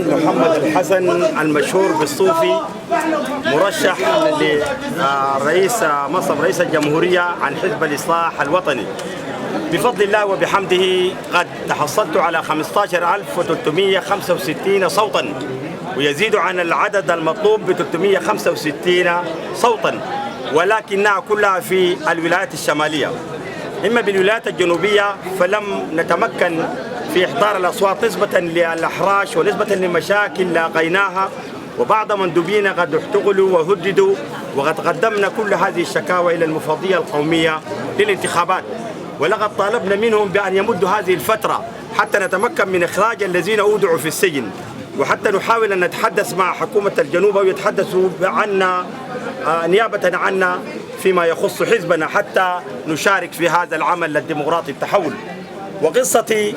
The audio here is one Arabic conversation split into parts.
محمد الحسن المشهور بالصوفي، مرشح لرئيس منصب رئيس الجمهورية عن حزب الإصلاح الوطني. بفضل الله وبحمده قد تحصلت على 15365 صوتا، ويزيد عن العدد المطلوب ب 365 صوتا، ولكنها كلها في الولايات الشمالية. إما بالولايات الجنوبية فلم نتمكن في إحضار الأصوات نسبة للأحراش ونسبة لمشاكل لاقيناها، وبعض مندوبين قد احتغلوا وهددوا، وقد قدمنا كل هذه الشكاوى إلى المفوضية القومية للانتخابات، ولقد طالبنا منهم بأن يمدوا هذه الفترة حتى نتمكن من إخراج الذين أودعوا في السجن، وحتى نحاول أن نتحدث مع حكومة الجنوب ويتحدثوا عنا نيابة عنا فيما يخص حزبنا حتى نشارك في هذا العمل الديمقراطي التحول. وقصتي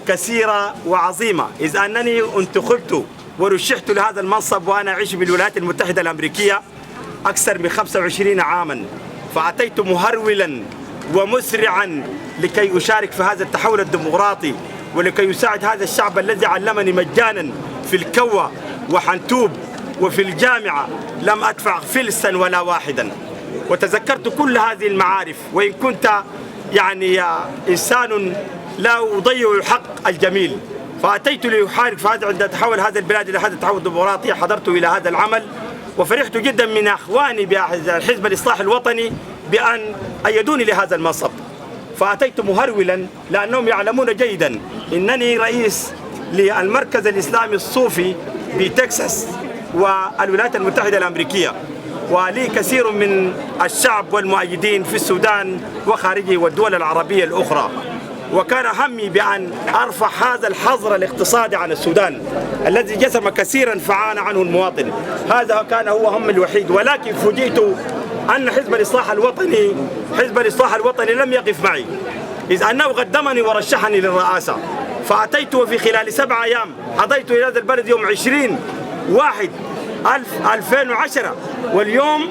كثيرة وعظيمة، إذ أنني انتخبت ورشحت لهذا المنصب وأنا أعيش بالولايات المتحدة الأمريكية أكثر من 25 عاما، فأتيت مهرولا ومسرعا لكي أشارك في هذا التحول الديمقراطي، ولكي يساعد هذا الشعب الذي علمني مجانا في الكوة وحنتوب وفي الجامعة لم أدفع فلسا ولا واحدا، وتذكرت كل هذه المعارف، وإن كنت يعني إنسان لا أضيع الحق الجميل، فأتيت لأحارب في هذا عند تحول هذا البلاد إلى هذا التحول الديمقراطي. حضرت إلى هذا العمل وفرحت جدا من أخواني بحزب الإصلاح الوطني بأن أيدوني لهذا المنصب، فأتيت مهرولا لأنهم يعلمون جيدا أنني رئيس للمركز الإسلامي الصوفي بتكساس والولايات المتحدة الأمريكية، ولي كثير من الشعب والمؤيدين في السودان وخارجه والدول العربية الأخرى، وكان همي بأن أرفع هذا الحظر الاقتصادي عن السودان الذي جسم كثيرا فعانى عنه المواطن. هذا كان هو هم الوحيد، ولكن فوجئت أن حزب الإصلاح الوطني لم يقف معي، إذ أنه قدمني ورشحني للرئاسة. فأتيت وفي خلال 7 أيام قضيت إلى هذا البلد يوم 20/1/2010، واليوم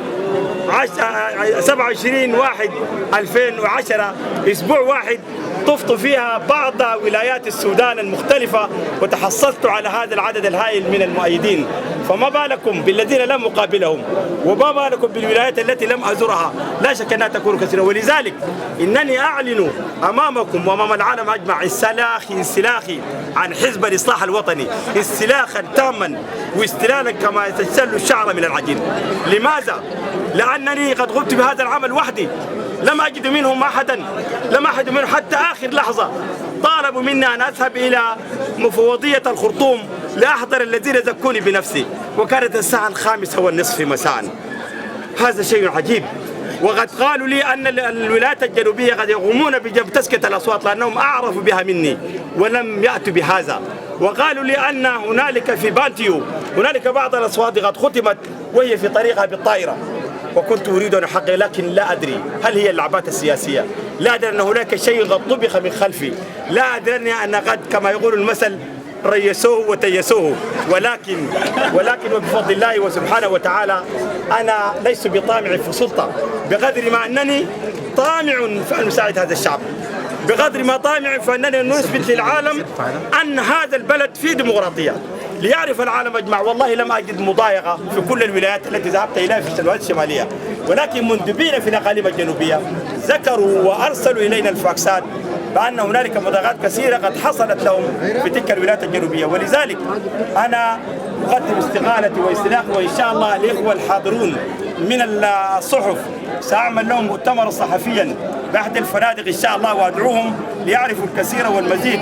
27/1/2010، أسبوع واحد طفت فيها بعض ولايات السودان المختلفة وتحصلت على هذا العدد الهائل من المؤيدين، فما بالكم بالذين لم أقابلهم، وما بالكم بالولايات التي لم أزورها، لا شك أنها تكون كثيرة. ولذلك إنني أعلن أمامكم وأمام العالم أجمع انسلاخي عن حزب الإصلاح الوطني انسلاخا تاما واستلالا كما يستل الشعر من العجين. لماذا؟ لأنني قد قمت بهذا العمل وحدي، لم أجد منهم أحدا، حتى آخر لحظة طالبوا مني أن أذهب إلى مفوضية الخرطوم لأحضر الذين زكوني بنفسي، وكانت الساعة 5:30 مساء. هذا شيء عجيب. وقد قالوا لي أن الولايات الجنوبية قد يقومون بجلب تزكية الأصوات لأنهم أعرفوا بها مني ولم يأتوا بهذا. وقالوا لي أن هنالك في بانتيو هنالك بعض الأصوات قد ختمت وهي في طريقها بالطائرة، وكنت أريد أن أحقق، لكن لا أدري هل هي اللعبات السياسية، لا أدري أن هناك شيء قد طبخ من خلفي، لا أدري أن قد كما يقول المثل ريسوه وتيسوه، ولكن وبفضل الله وسبحانه وتعالى أنا ليس بطامع في سلطة، بقدر ما أنني طامع في أن أساعد هذا الشعب، بقدر ما طامع في أنني نثبت للعالم أن هذا البلد فيه ديمقراطية، ليعرف العالم أجمع. والله لم أجد مضايقة في كل الولايات التي ذهبت إليها في الولايات الشمالية، ولكن مندوبين في الأقاليم الجنوبية ذكروا وأرسلوا إلينا الفاكسات بأن هنالك مضايقات كثيرة قد حصلت لهم في تلك الولايات الجنوبية. ولذلك أنا أقدم استقالتي واستلاقي، وإن شاء الله الإخوة الحاضرون من الصحف سأعمل لهم مؤتمرا صحفيا بأحد الفنادق إن شاء الله، وأدعوهم ليعرفوا الكثير والمزيد.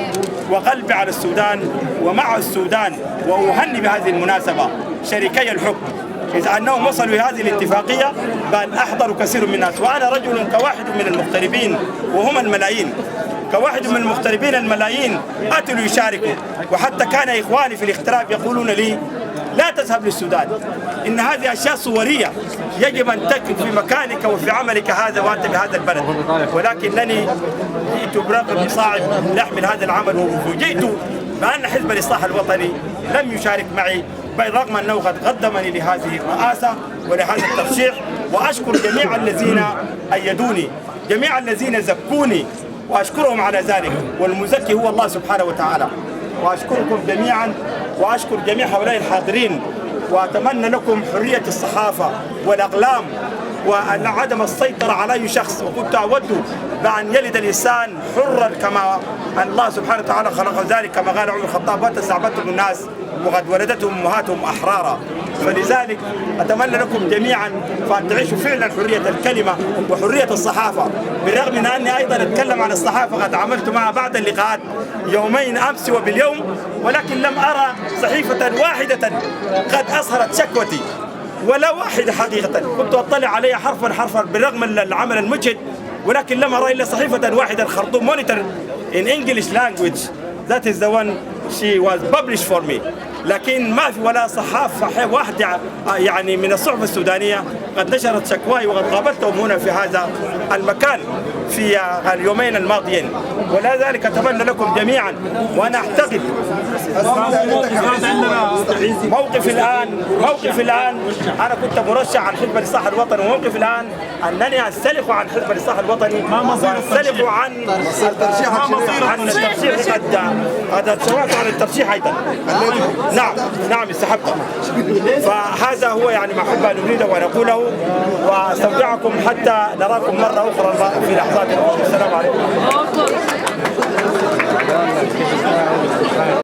وقلبي على السودان ومع السودان، وأهني بهذه المناسبة شريكي الحكم إذ أنهم وصلوا لهذه الاتفاقية بأن أحضروا كثير من الناس، وأنا رجل كواحد من المغتربين وهم الملايين، كواحد من المغتربين الملايين أتوا ليشاركوا. وحتى كان إخواني في الاغتراب يقولون لي لا تذهب للسودان، إن هذه أشياء صورية يجب أن تكن في مكانك وفي عملك هذا وأنت بهذا البلد، ولكنني جئت براقب صاعد لأحمل هذا العمل، وفوجئت بأن حزب الإصلاح الوطني لم يشارك معي، بالرغم أنه قد قدمني لهذه الرئاسة ولهذا الترشيح. وأشكر جميع الذين أيدوني، جميع الذين زكوني، وأشكرهم على ذلك، والمزكي هو الله سبحانه وتعالى. وأشكركم جميعا وأشكر جميع هؤلاء الحاضرين، وأتمنى لكم حرية الصحافة والأقلام وعدم السيطرة على أي شخص. وكنت أود بأن يلد الإنسان حرا كما الله سبحانه وتعالى خلق ذلك، كما قال عمر الخطاب: وتستعبدتم الناس وقد ولدتهم أمهاتهم أحرارا. فلذلك أتمنى لكم جميعا فأن تعيشوا فعلا حرية الكلمة وحرية الصحافة، بالرغم من أني أيضا أتكلم عن الصحافة. قد عملت معها بعض اللقاءات يومين أمس وباليوم، ولكن لم أرى صحيفة واحدة قد أظهرت شكوتي، ولا واحدة حقيقة. كنت أطلع عليها حرفا حرفا بالرغم من العمل المجهد، ولكن لم أرى إلا صحيفة واحدة، الخرطوم مونيتور in English language. That is the one she was published for me. لكن ما في ولا صحافة واحدة يعني من الصحف السودانية قد نشرت شكواي، وقد قابلتهم هنا في هذا المكان في اليومين الماضيين. ولذلك أتمنى لكم جميعا، وأنا أعتقد موقف الآن أنا كنت مرشح عن حزب الإصلاح الوطني، وموقف الآن أنني أنسلخ عن حزب الإصلاح الوطني وأنسلخ عن الترشيح. قد سويت عن الترشيح أيضا. نعم استحقت. فهذا هو يعني ما أحب أن نريده ونقوله، وأستودعكم حتى نراكم مرة أخرى في لحظات أخرى. السلام عليكم.